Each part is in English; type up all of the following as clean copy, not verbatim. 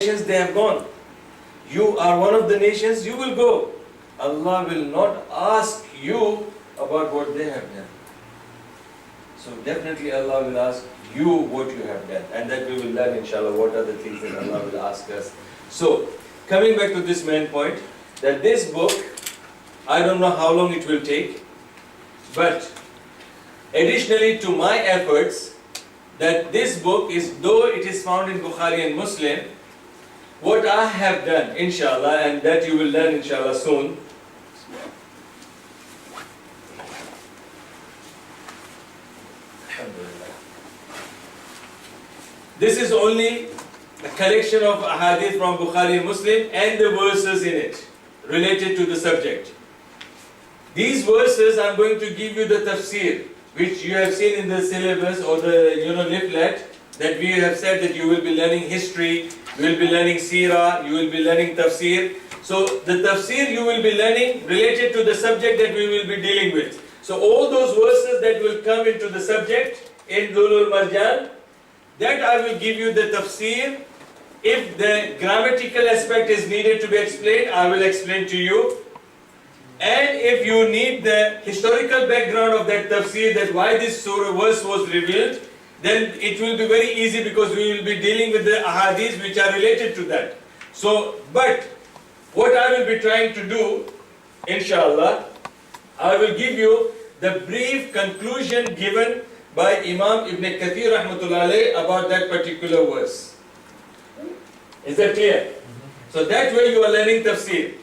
nations, they have gone. You are one of the nations, you will go. Allah will not ask you about what they have done. So definitely Allah will ask you what you have done. And that we will learn, inshallah, what are the things that Allah will ask us. So, coming back to this main point, that this book, I don't know how long it will take, but additionally to my efforts, that this book is, though it is found in Bukhari and Muslim, what I have done, inshallah, and that you will learn, inshallah, soon. This is only a collection of ahadith from Bukhari and Muslim and the verses in it related to the subject. These verses, I'm going to give you the tafsir, which you have seen in the syllabus or the leaflet, that we have said that you will be learning history, you will be learning seerah, you will be learning tafsir. So the tafsir you will be learning related to the subject that we will be dealing with. So all those verses that will come into the subject in Dhulul Marjan, that I will give you the tafsir. If the grammatical aspect is needed to be explained, I will explain to you. And if you need the historical background of that tafsir, that why this surah verse was revealed, then it will be very easy, because we will be dealing with the ahadith which are related to that. So, but what I will be trying to do, inshallah, I will give you the brief conclusion given by Imam Ibn Kathir rahmatullah alayh about that particular verse. Is that clear? So that way you are learning tafsir.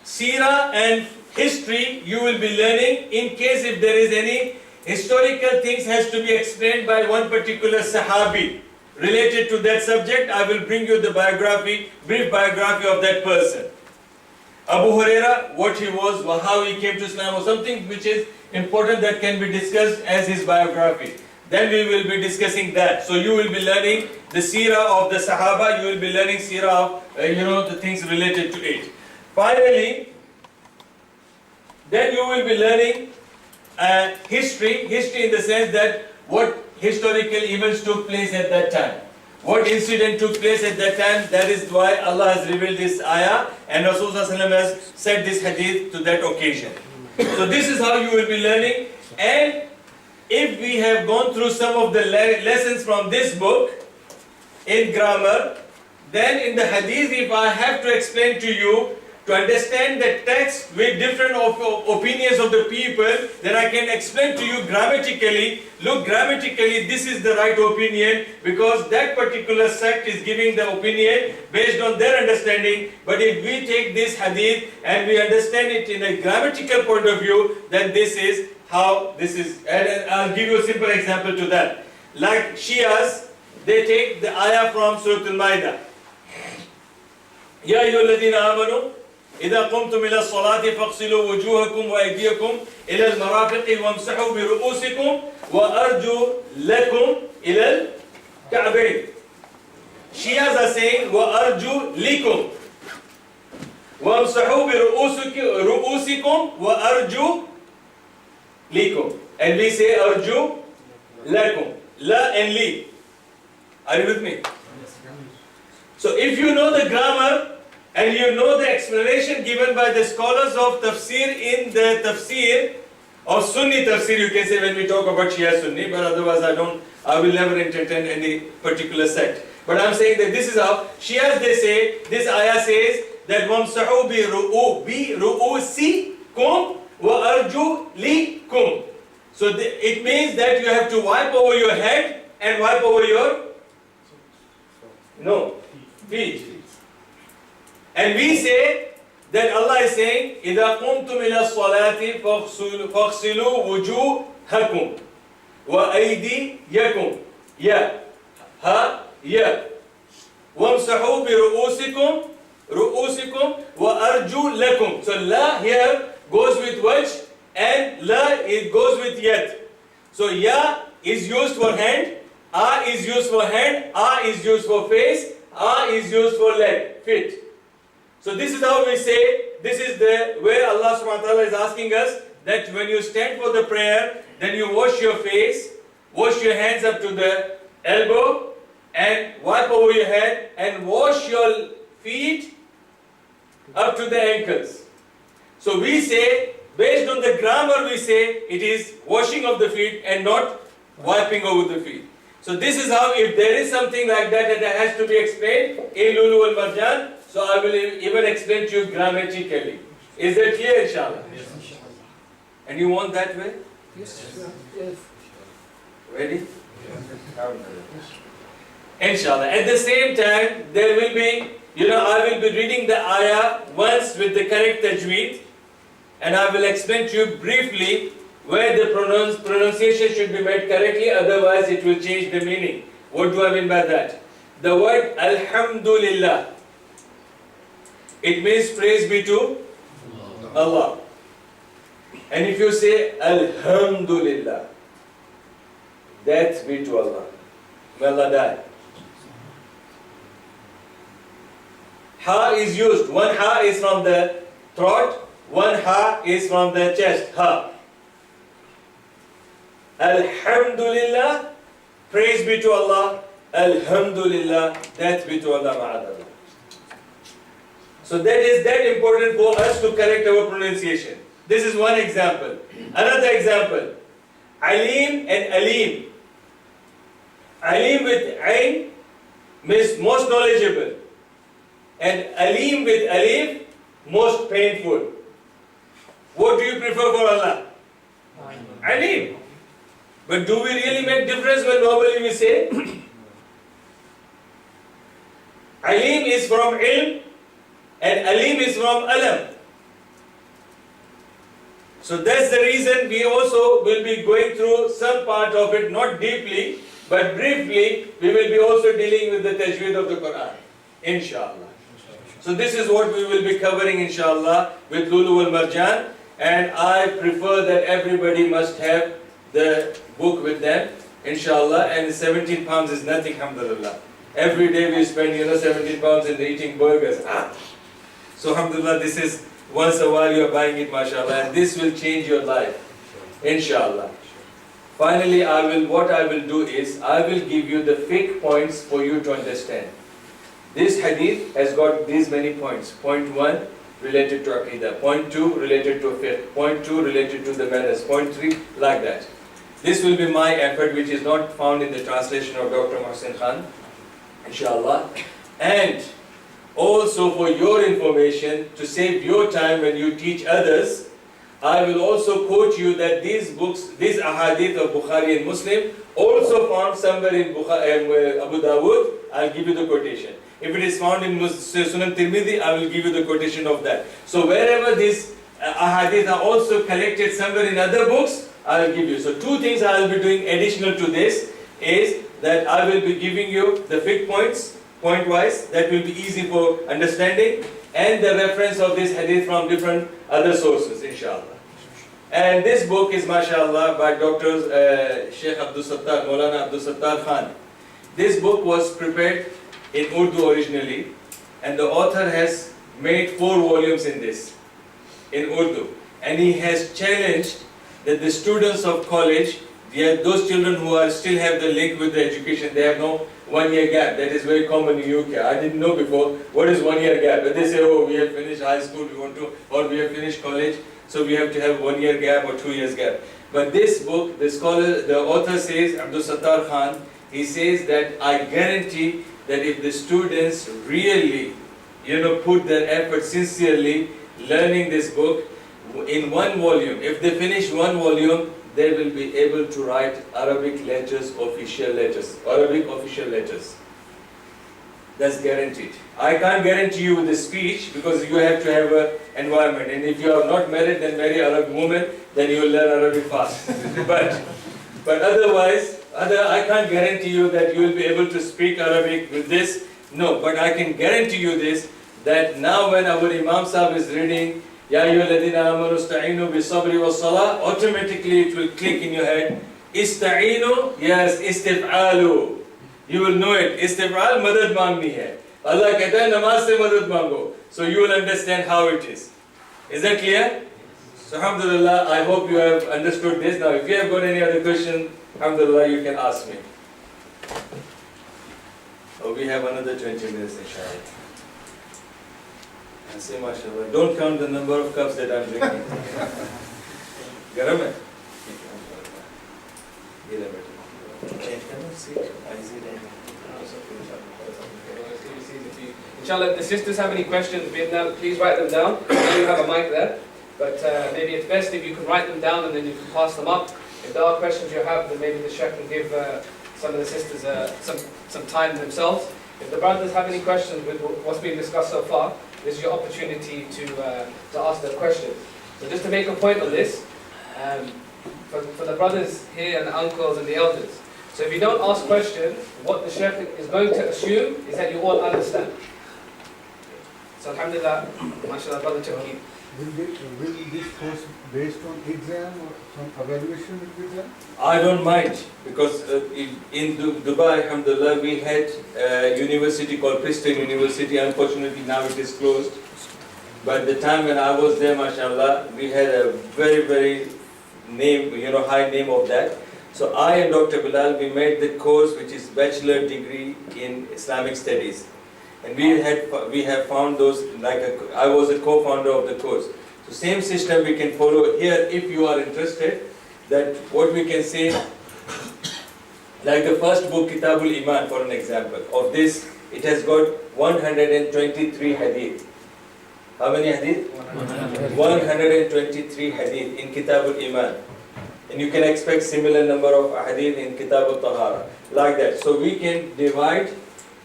Seerah and history you will be learning in case if there is any historical things has to be explained by one particular sahabi related to that subject. I will bring you the biography, brief biography of that person. Abu Huraira, what he was, how he came to Islam, or something which is important that can be discussed as his biography. Then we will be discussing that. So you will be learning the seerah of the Sahaba, you will be learning seerah of, the things related to it. Finally, then you will be learning history in the sense that what historical events took place at that time. What incident took place at that time, that is why Allah has revealed this ayah, and Rasulullah has said this hadith to that occasion. So this is how you will be learning. And if we have gone through some of the lessons from this book in grammar, then in the hadith, if I have to explain to you, to understand the text with different opinions of the people, then I can explain to you grammatically, look, grammatically this is the right opinion, because that particular sect is giving the opinion based on their understanding. But if we take this hadith and we understand it in a grammatical point of view, then this is how this is. And I'll give you a simple example to that. Like Shias, they take the ayah from Surah Al-Ma'idah. Ya ayyuhalladhina amanu إذا قمتم إلى الصلاة فاغسلوا وجوهكم وأيديكم إلى المرافق وامسحوا برؤوسكم وأرجلكم إلى الكعبين. Shias are saying وأرجلكم وامسحوا برؤوسكم وأرجلكم, and we say أرجلكم, la and li. Are you with me? So if you know the grammar, and you know the explanation given by the scholars of tafsir in the tafsir of Sunni tafsir, you can say, when we talk about Shia Sunni, but otherwise I will never entertain any particular sect. But I'm saying that this is how Shias, they say, this ayah says that وَامْسَحُوا بِرُؤُوسِكُمْ وَأَرْجُلِكُمْ. So it means that you have to wipe over your head and wipe over your feet. And we say that Allah is saying, إِذَا قُمْتُمْ إِلَى الصَّلَاةِ فَاغْسِلُوا وُجُوهَكُمْ وَأَيْدِيَكُمْ وَامْسَحُوا بِرُؤُوسِكُمْ وَأَرْجُلَكُمْ. So la here goes with wajh, and la it goes with yad. So ya is used for hand, a is used for hand, a is used for face, a is used for leg, feet. So this is how we say, this is the where Allah subhanahu wa ta'ala is asking us that when you stand for the prayer, then you wash your face, wash your hands up to the elbow, and wipe over your head and wash your feet up to the ankles. So we say, based on the grammar, we say it is washing of the feet and not wiping over the feet. So this is how, if there is something like that that has to be explained in Lulu al Marjan, so I will even explain to you grammatically. Is that clear, inshallah? Yes. And you want that way? Yes. Ready? Inshallah. At the same time, there will be, I will be reading the ayah once with the correct tajweed, and I will explain to you briefly where the pronunciation should be made correctly, otherwise it will change the meaning. What do I mean by that? The word Alhamdulillah, it means praise be to Allah. And if you say Alhamdulillah, that be to Allah. May Allah die. Ha is used. One ha is from the throat, one ha is from the chest. Ha. Alhamdulillah, praise be to Allah. Alhamdulillah, that be to Allah ma'adallah. So that is that important for us to correct our pronunciation. This is one example. Another example, Alim and Alim. Alim with Ain means most knowledgeable, and Alim with Alif, most painful. What do you prefer for Allah? Alim. But do we really make difference when normally we say? Alim is from ilm and Alim is from alam. So that's the reason we also will be going through some part of it, not deeply, but briefly, we will be also dealing with the tajweed of the Quran, inshallah. So this is what we will be covering, inshallah, with Lulu al Marjan, and I prefer that everybody must have the book with them, inshallah, and 17 pounds is nothing, alhamdulillah. Every day we spend, 17 pounds in eating burgers. So alhamdulillah, this is once a while you are buying it, mashallah, and this will change your life, inshallah. Finally, what I will do is, I will give you the fiqh points for you to understand. This hadith has got these many points. Point 1, related to Aqidah. Point 2, related to fiqh. Point 2, related to the manners. Point 3, like that. This will be my effort, which is not found in the translation of Dr. Mohsin Khan, inshallah. And also for your information, to save your time when you teach others, I will also quote you that these books, these ahadith of Bukhari and Muslim, also found somewhere in Abu Dawud. I'll give you the quotation. If it is found in Sunan Tirmidhi, I will give you the quotation of that. So wherever these ahadith are also collected somewhere in other books, I will give you. So two things I will be doing additional to this is that I will be giving you the fiqh points, point-wise, that will be easy for understanding, and the reference of this hadith from different other sources, inshallah. And this book is, mashallah, by Dr. Sheikh Maulana Abdul Sattar Khan. This book was prepared in Urdu originally, and the author has made 4 volumes in this, in Urdu. And he has challenged that the students of college, those children who still have the link with the education, they have no 1 year gap. That is very common in UK. I didn't know before what is 1 year gap. But they say, oh, we have finished high school, or we have finished college, so we have to have 1 year gap or 2 years gap. But this book, the author says, Abdul Sattar Khan, he says that I guarantee that if the students really, put their effort sincerely learning this book in 1 volume, if they finish 1 volume, they will be able to write Arabic letters, official letters, Arabic official letters. That's guaranteed. I can't guarantee you with the speech because you have to have an environment. And if you are not married, then marry Arab woman, then you will learn Arabic fast. but otherwise, I can't guarantee you that you will be able to speak Arabic with this. No, but I can guarantee you this, that now when our Imam Sahib is reading, Ya ayyuhalladhina amanu ista'inu bis-sabri was-salah, automatically it will click in your head. Ista'inu, yes, istif'alu. You will know it. Istif'al, madad mangni hai. Allah kehta hai, namaz se madad mango. So you will understand how it is. Is that clear? So alhamdulillah, I hope you have understood this. Now if you have got any other question, alhamdulillah, you can ask me. Oh, we have another 20 minutes, inshallah. And say, mashallah, don't count the number of cups that I'm drinking. Garam hai? Change color, seat. Inshallah, if the sisters have any questions, please write them down. You have a mic there. But maybe it's best if you can write them down and then you can pass them up. If there are questions you have, then maybe the shaikh can give some of the sisters some time themselves. If the brothers have any questions with what's been discussed so far, this is your opportunity to ask their questions. So just to make a point on this, for the brothers here and the uncles and the elders, so if you don't ask questions, what the shaikh is going to assume is that you all understand. So alhamdulillah, mashallah, brother Tawheed. Will this course based on exam or some evaluation will be done? I don't mind, because in Dubai, alhamdulillah, we had a university called Princeton University. Unfortunately, now it is closed. But the time when I was there, mashallah, we had a very, very high name of that. So I and Dr. Bilal, we made the course which is bachelor degree in Islamic studies. And we have found those, I was a co-founder of the course. So same system we can follow here if you are interested. That what we can say, like the first book, Kitabul Iman, for an example. Of this, it has got 123 hadith. How many hadith? 123 hadith in Kitabul Iman. And you can expect similar number of hadith in Kitabul Tahara. Like that. So we can divide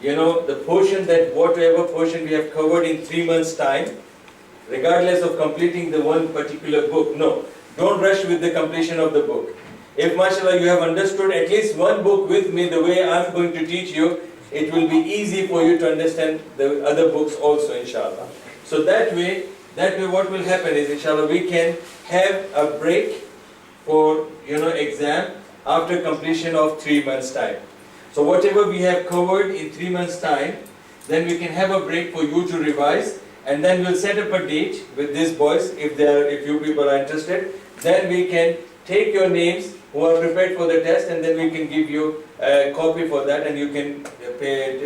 the portion, that whatever portion we have covered in 3 months' time, regardless of completing the one particular book. No, don't rush with the completion of the book. If, mashallah, you have understood at least one book with me the way I'm going to teach you, it will be easy for you to understand the other books also, inshallah. So that way what will happen is, inshallah, we can have a break for, exam after completion of 3 months' time. So whatever we have covered in 3 months' time, then we can have a break for you to revise, and then we'll set up a date with these boys, if you people are interested. Then we can take your names who are prepared for the test, and then we can give you a copy for that, and you can attend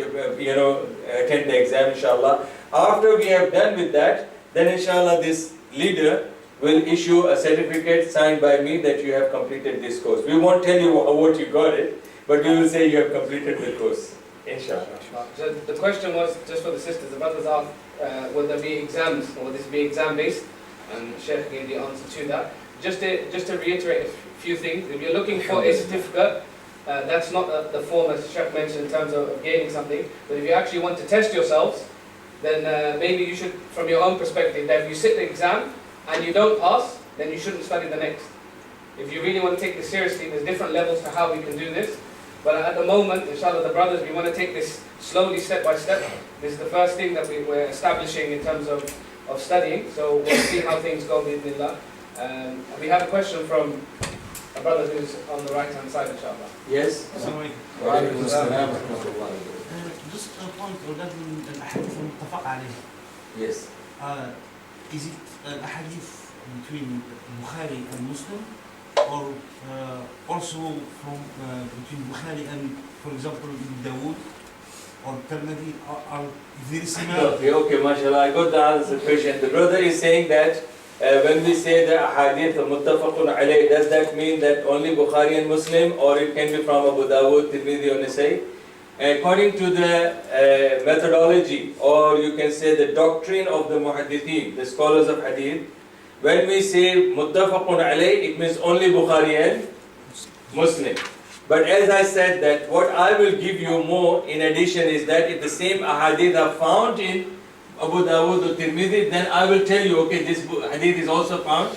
the exam, inshallah. After we have done with that, then inshallah this leader will issue a certificate signed by me that you have completed this course. We won't tell you what you got it, but we will say you have completed the course, inshallah. So the question was, just for the sisters, the brothers asked, will there be exams, or will this be exam-based? And the Shaykh gave the answer to that. Just to reiterate a few things, if you're looking for a certificate, that's not the form as Shaykh mentioned in terms of gaining something, but if you actually want to test yourselves, then maybe you should, from your own perspective, that if you sit the exam and you don't pass, then you shouldn't study the next. If you really want to take this seriously, there's different levels to how we can do this. But at the moment, inshallah, the brothers, we want to take this slowly, step by step. This is the first thing that we're establishing in terms of studying. So we'll see how things go, bi'idhnillah. We have a question from a brother who's on the right-hand side, inshallah. Yes? Just a point regarding الأحاديث المتفق عليها. Yes. Is it الأحاديث between Bukhari and Muslim, or also from between Bukhari and, for example, Dawood or Tirmidhi, are very similar? Okay, mashallah, I got the answer question. The brother is saying that when we say the ahadith muttafaqun alayh, does that mean that only Bukhari and Muslim, or it can be from Abu Dawud, Tirmidhi or Nasai? According to the methodology, or you can say the doctrine of the muhaddithin, the scholars of hadith, when we say muttafaqun alayh, it means only Bukhari and Muslim. But as I said, that what I will give you more in addition is that if the same ahadith are found in Abu Dawud or Tirmidhi, then I will tell you, okay, this hadith is also found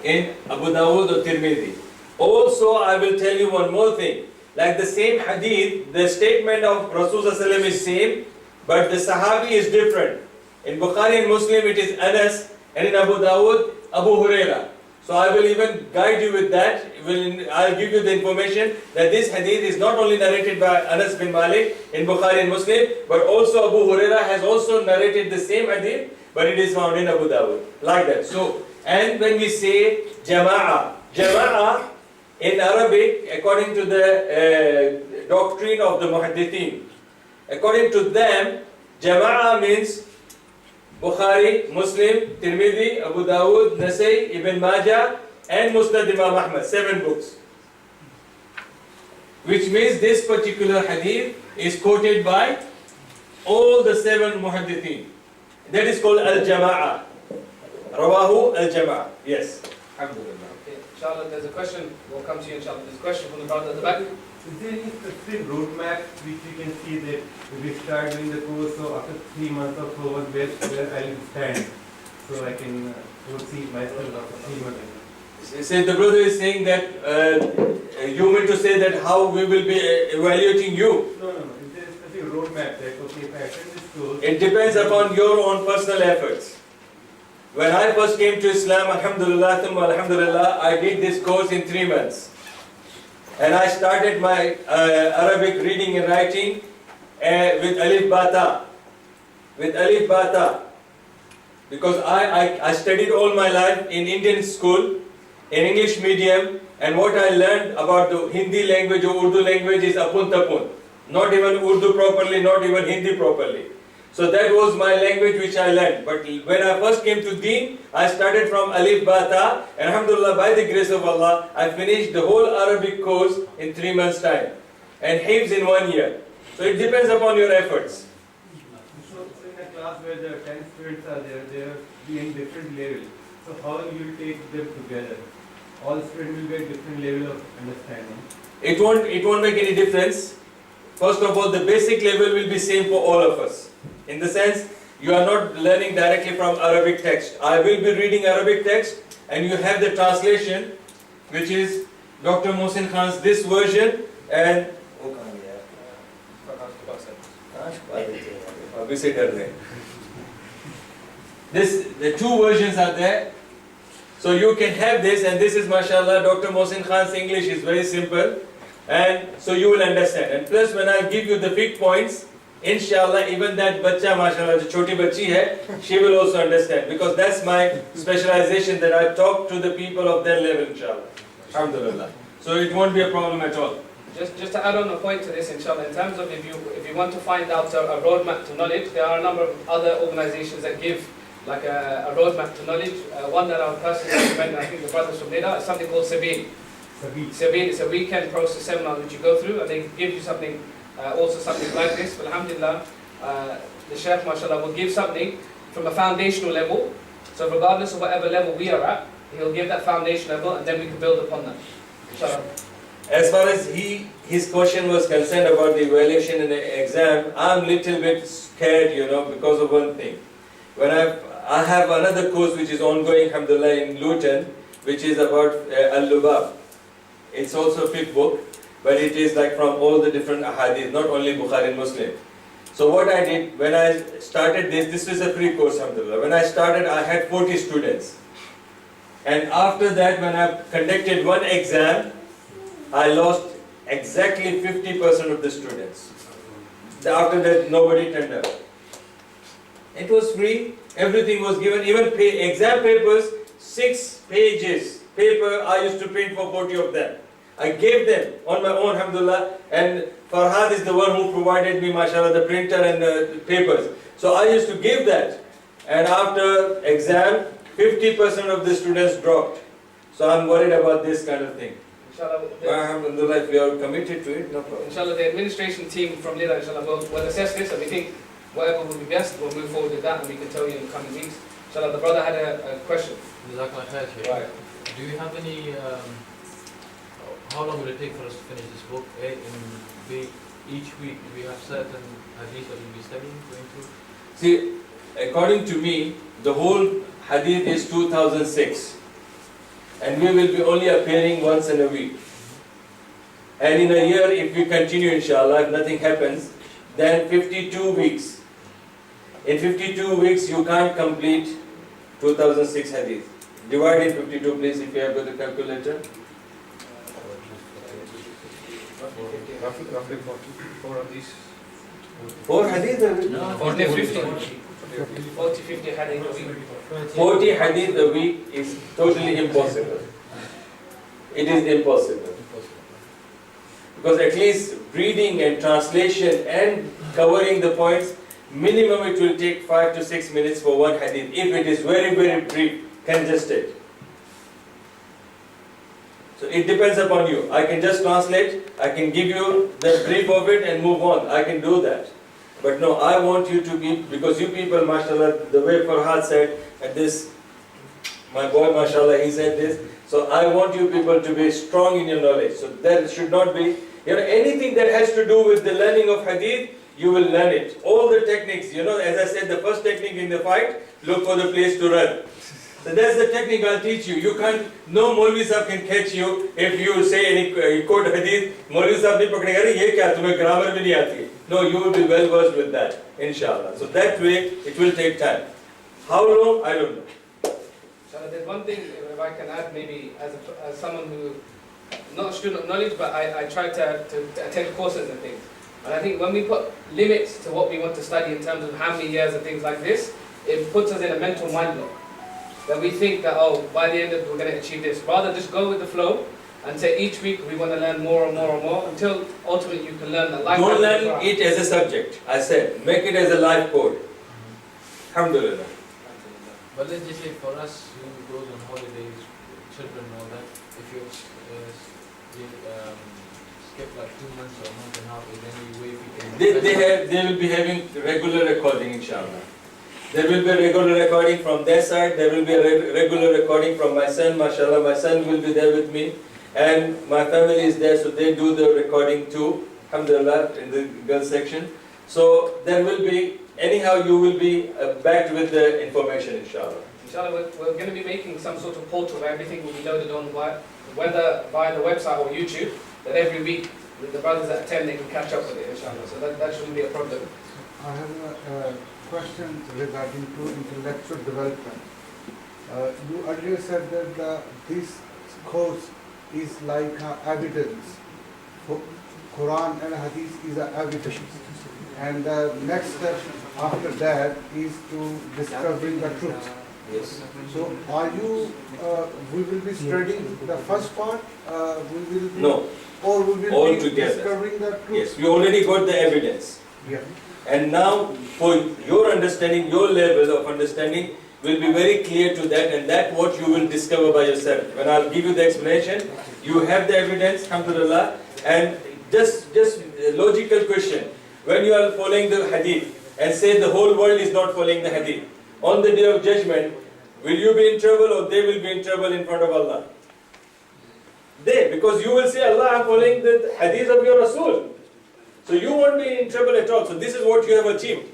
in Abu Dawud or Tirmidhi. Also, I will tell you one more thing. Like the same hadith, the statement of Rasulullah is same, but the Sahabi is different. In Bukhari and Muslim, it is Anas, and in Abu Dawud, Abu Huraira. So I will even guide you with that. I'll give you the information that this hadith is not only narrated by Anas bin Malik in Bukhari and Muslim, but also Abu Huraira has also narrated the same hadith, but it is found in Abu Dawud. Like that. So, and when we say Jama'ah in Arabic, according to the doctrine of the Muhaddithin, According to them, Jama'a means Bukhari, Muslim, Tirmidhi, Abu Dawud, Nasai, Ibn Majah, and Musnad Imam Ahmad, 7 books. Which means this particular hadith is quoted by all the 7 muhaddithin. That is called Al-Jama'a. Rawahu Al-Jama'a. Yes. Alhamdulillah. Okay, inshallah, there's a question. We'll come to you, inshallah. There's a question from the brother at the back. Is there any specific roadmap which you can see that if we start doing the course, so after 3 months or so, where I will stand, so I can see myself after 3 months? So the brother is saying that you mean to say that how we will be evaluating you? No. Is there a specific roadmap that, okay, if I attend this course... It depends upon your own personal efforts. When I first came to Islam, alhamdulillah, thumma alhamdulillah, I did this course in 3 months. And I started my Arabic reading and writing with Alif Bata. With Alif Bata. Because I studied all my life in Indian school, in English medium, and what I learned about the Hindi language or Urdu language is apun tapun. Not even Urdu properly, not even Hindi properly. So that was my language which I learned. But when I first came to Deen, I started from Alif Bata, and alhamdulillah, by the grace of Allah, I finished the whole Arabic course in 3 months' time, and Hifz in 1 year. So it depends upon your efforts. So in a class where the 10 students are there, they are in different levels. So how will you take them together? All students will get different level of understanding. It won't make any difference. First of all, the basic level will be same for all of us. In the sense, you are not learning directly from Arabic text. I will be reading Arabic text, and you have the translation, which is Dr. Mohsin Khan's this version, and the 2 versions are there. So you can have this, and this is mashallah, Dr. Mohsin Khan's English is very simple, and so you will understand. And plus, when I give you the big points, inshallah, even that bacha, mashallah, the choti bachi hai, she will also understand, because that's my specialization, that I talk to the people of their level, inshallah. Alhamdulillah. So it won't be a problem at all. Just to add on a point to this, inshallah, in terms of if you want to find out a roadmap to knowledge, there are a number of other organizations that give like a roadmap to knowledge. One that I would personally recommend, I think the brothers from Nida, is something called Sabil. Sabil is a weekend process seminar that you go through, and they give you something, also something like this. But alhamdulillah, the shaykh, mashallah, will give something from a foundational level. So regardless of whatever level we are at, he'll give that foundation level, and then we can build upon that. Inshallah. As far as his question was concerned about the evaluation and the exam, I'm little bit scared, because of one thing. When I have another course which is ongoing, alhamdulillah, in Luton, which is about Al-Lubab. It's also a fiqh book, but it is like from all the different ahadith, not only Bukhari and Muslim. So what I did, when I started this is a free course, alhamdulillah. When I started, I had 40 students. And after that, when I conducted one exam, I lost exactly 50% of the students. After that, nobody turned up. It was free, everything was given, even exam papers, 6 pages paper, I used to print for 40 of them. I gave them on my own, alhamdulillah, and Farhad is the one who provided me, mashallah, the printer and the papers. So I used to give that, and after exam, 50% of the students dropped. So I'm worried about this kind of thing. Alhamdulillah, if we are committed to it, no problem. Inshallah, the administration team from Lida, inshallah, will assess this, and we think whatever will be best, we'll move forward with that, and we can tell you in the coming weeks. Inshallah, the brother had a question. Right. Do you have any, how long will it take for us to finish this book? Each week, do we have certain hadith that we'll be studying, going through? See, according to me, the whole hadith is 2006. And we will be only appearing once in a week. And in a year, if we continue, inshallah, if nothing happens, then 52 weeks. In 52 weeks, you can't complete 2006 hadith. Divide in 52, please, if you have got the calculator. Roughly 44 of these. 4 hadith? No, 40, 50. 40, 50 hadith a week. 40 hadith a week is totally impossible. It is impossible. Because at least reading and translation and covering the points, minimum it will take 5 to 6 minutes for one hadith. If it is very, very brief, congested. So it depends upon you. I can just translate, I can give you the brief of it and move on. I can do that. But no, I want you to be, because you people, mashallah, the way Farhad said, and this, my boy, mashallah, he said this. So I want you people to be strong in your knowledge. So there should not be, anything that has to do with the learning of hadith, you will learn it. All the techniques, as I said, the first technique in the fight, look for the place to run. So that's the technique I'll teach you. You can't, no Maulvi Sahib can catch you if you say any quote hadith, Maulvi Sahib nahi pakdega, ye kya, tumhe grammar bhi nahi aati. No, you will be well versed with that, inshallah. So that way, it will take time. How long? I don't know. So there's one thing, if I can add, maybe as someone who, not a student of knowledge, but I try to attend courses and things. And I think when we put limits to what we want to study in terms of how many years and things like this, it puts us in a mental mind block. That we think that, by the end of it, we're going to achieve this. Rather, just go with the flow and say each week we want to learn more and more and more until ultimately you can learn the life. Don't learn it as a subject. I said, make it as a life code. Alhamdulillah. But let's just say for us who goes on holidays, children and all that, if you skip like 2 months or a month and a half, is there any way we can... They will be having regular recording, inshallah. There will be a regular recording from their side, there will be a regular recording from my son, mashallah, my son will be there with me, and my family is there, so they do the recording too, alhamdulillah, in the girls section. So there will be, anyhow you will be backed with the information, inshallah. Inshallah, we're going to be making some sort of portal where everything will be loaded on, whether via the website or YouTube, that every week the brothers that attend, they can catch up with it, inshallah. So that shouldn't be a problem. I have a question regarding to intellectual development. You earlier said that this course is like evidence. Quran and Hadith is a evidence. And the next step after that is to discovering the truth. Yes. So are you, we will be studying the first part, we will be, No, or we will all be together. discovering the truth? Yes, we already got the evidence. Yeah. And now, for your understanding, your level of understanding will be very clear to that, and that what you will discover by yourself. When I'll give you the explanation, you have the evidence, alhamdulillah, and just a logical question. When you are following the hadith, and say the whole world is not following the hadith, on the day of judgment, will you be in trouble or they will be in trouble in front of Allah? They, because you will say, Allah, I'm following the hadith of your Rasul. So you won't be in trouble at all. So this is what you have achieved.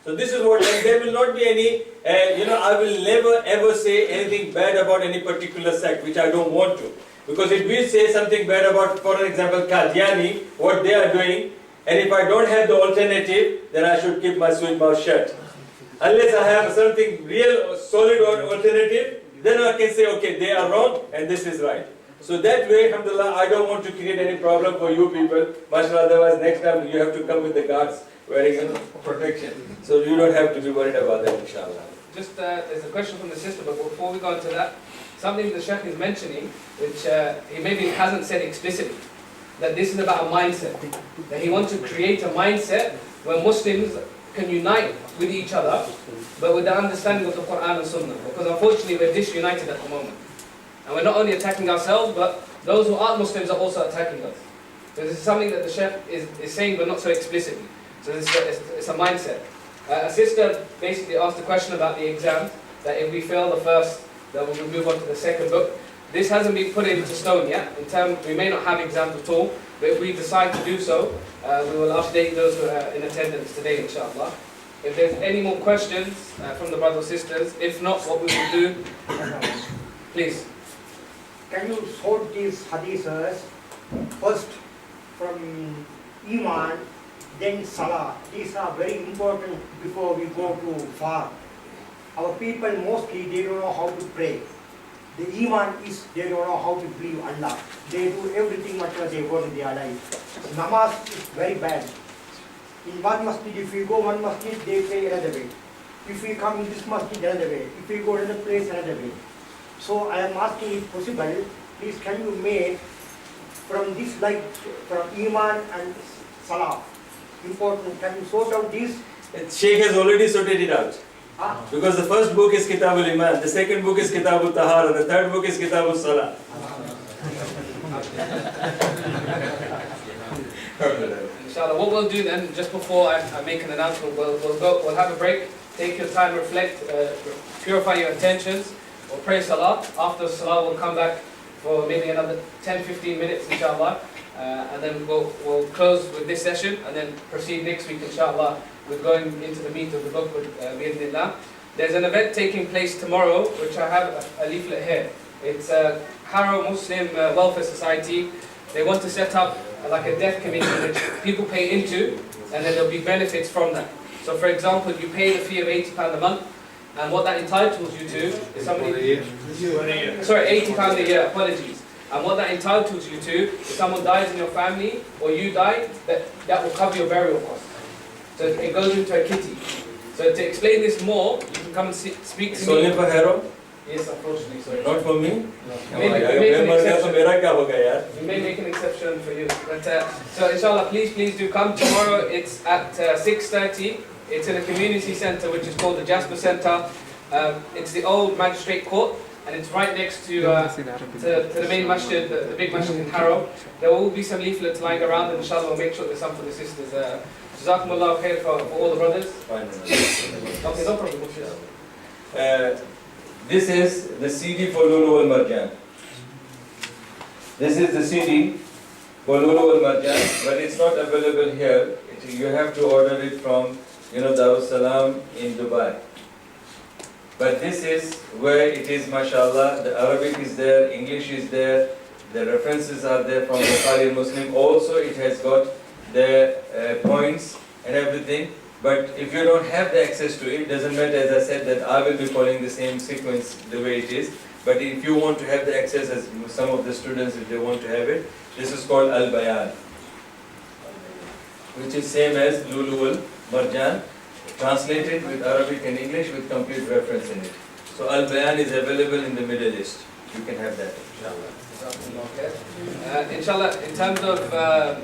So this is what, and there will not be any, I will never ever say anything bad about any particular sect, which I don't want to. Because if we say something bad about, for example, Qadiani, what they are doing, and if I don't have the alternative, then I should keep my sweet mouth shut. Unless I have something real, solid or alternative, then I can say, okay, they are wrong and this is right. So that way, alhamdulillah, I don't want to create any problem for you people. Mashallah, otherwise next time you have to come with the guards wearing protection. So you don't have to be worried about that, inshallah. Just, there's a question from the sister, but before we go into that, something the Shaykh is mentioning, which he maybe hasn't said explicitly, that this is about a mindset. That he wants to create a mindset where Muslims can unite with each other, but with the understanding of the Quran and Sunnah. Because unfortunately we're disunited at the moment. And we're not only attacking ourselves, but those who aren't Muslims are also attacking us. So this is something that the Shaykh is saying, but not so explicitly. So it's a mindset. A sister basically asked a question about the exam, that if we fail the first, then we will move on to the second book. This hasn't been put into stone yet. We may not have exams at all, but if we decide to do so, we will update those who are in attendance today, inshallah. If there's any more questions from the brothers or sisters, if not, what we will do, please. Can you sort these hadiths first from Iman, then Salah? These are very important before we go to far. Our people mostly, they don't know how to pray. The Iman is, they don't know how to believe Allah. They do everything whatever they want in their life. Namaz is very bad. In one masjid, if we go one masjid, they pray another way. If we come in this masjid, another way. If we go to another place, another way. So I am asking if possible, please can you make from this, like from Iman and Salah. Important. Can you sort out these? Shaykh has already sorted it out. Because the first book is Kitab al-Iman, the second book is Kitab al-Tahara, the third book is Kitab al-Salah. Inshallah, what we'll do then, just before I make an announcement, we'll have a break, take your time, reflect, purify your intentions, we'll pray Salah. After Salah, we'll come back for maybe another 10-15 minutes, inshallah, and then we'll close with this session, and then proceed next week, inshallah, with going into the meat of the book with bi'idhnillah. There's an event taking place tomorrow, which I have a leaflet here. It's Harrow Muslim Welfare Society. They want to set up like a death committee which people pay into, and then there'll be benefits from that. So for example, you pay the fee of £80 a month, and what that entitles you to is £80 a year, apologies. And what that entitles you to, if someone dies in your family, or you die, that will cover your burial costs. So it goes into a kitty. So to explain this more, you can come and speak to me. It's only for Harrow? Yes, unfortunately, sorry. Not for me? We may make an exception for you. But, so inshallah, please do come. Tomorrow it's at 6:30. It's in a community centre which is called the Jasper Centre. It's the old magistrate court, and it's right next to the main masjid, the big masjid in Harrow. There will be some leaflets lying around, and inshallah we'll make sure there's some for the sisters. Jazakumullah khair for all the brothers. Okay, no problem. This is the CD for Lulu al Marjan. This is the CD for Lulu al Marjan, but it's not available here. You have to order it from, Darussalam in Dubai. But this is where it is, mashallah. The Arabic is there, English is there, the references are there from Bukhari Muslim. Also, it has got the points and everything. But if you don't have the access to it, doesn't matter, as I said, that I will be following the same sequence the way it is. But if you want to have the access, as some of the students, if they want to have it, this is called Al-Bayan, which is same as Lulu al-Marjan, translated with Arabic and English with complete reference in it. So Al-Bayan is available in the Middle East. You can have that, inshallah. Inshallah, in terms of the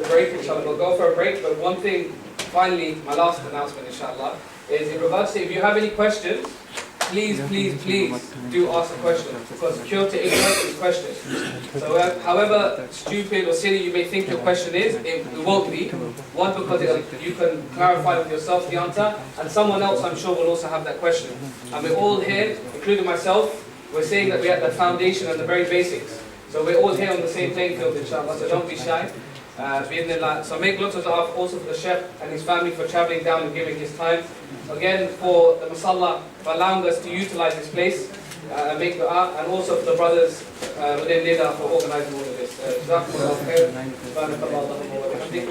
break, inshallah, we'll go for a break, but one thing, finally, my last announcement, inshallah, is in regards to if you have any questions, please do ask a question, because cure to ignorance is questions. So however stupid or silly you may think your question is, it won't be. One, because you can clarify with yourself the answer, and someone else I'm sure will also have that question. And we're all here, including myself, we're saying that we're at the foundation and the very basics. So we're all here on the same playing field, inshallah, so don't be shy. So make lots of dua also for the sheikh and his family for travelling down and giving his time. Again, for the Masalla, for allowing us to utilize this place and make dua, and also for the brothers within Nida for organizing all of this. Jazakumullah khair. Subhanakallah Allahumma wa bihamdik.